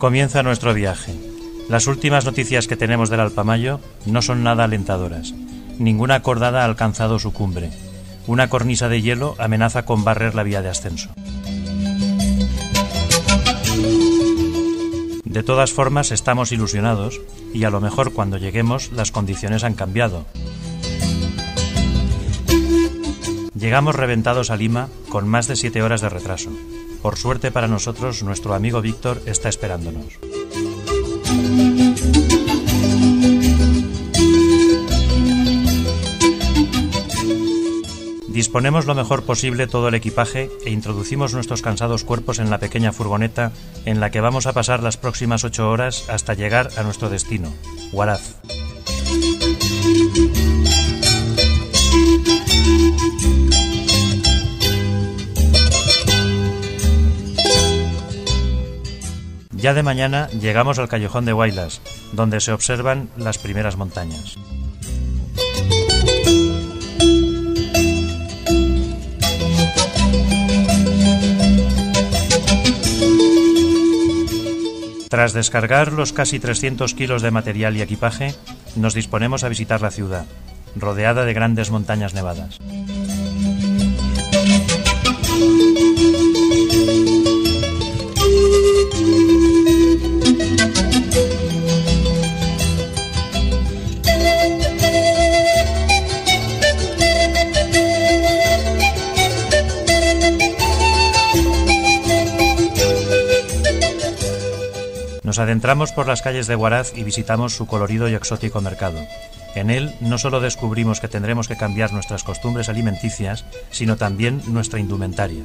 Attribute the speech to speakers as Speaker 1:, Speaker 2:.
Speaker 1: Comienza nuestro viaje. Las últimas noticias que tenemos del Alpamayo no son nada alentadoras. Ninguna cordada ha alcanzado su cumbre. Una cornisa de hielo amenaza con barrer la vía de ascenso. De todas formas, estamos ilusionados y a lo mejor cuando lleguemos las condiciones han cambiado. Llegamos reventados a Lima con más de 7 horas de retraso. Por suerte para nosotros, nuestro amigo Víctor está esperándonos. Disponemos lo mejor posible todo el equipaje e introducimos nuestros cansados cuerpos en la pequeña furgoneta en la que vamos a pasar las próximas 8 horas hasta llegar a nuestro destino, Huaraz. Ya de mañana llegamos al callejón de Huaylas, donde se observan las primeras montañas. Tras descargar los casi 300 kilos de material y equipaje, nos disponemos a visitar la ciudad, rodeada de grandes montañas nevadas. Nos adentramos por las calles de Huaraz y visitamos su colorido y exótico mercado. En él no solo descubrimos que tendremos que cambiar nuestras costumbres alimenticias, sino también nuestra indumentaria.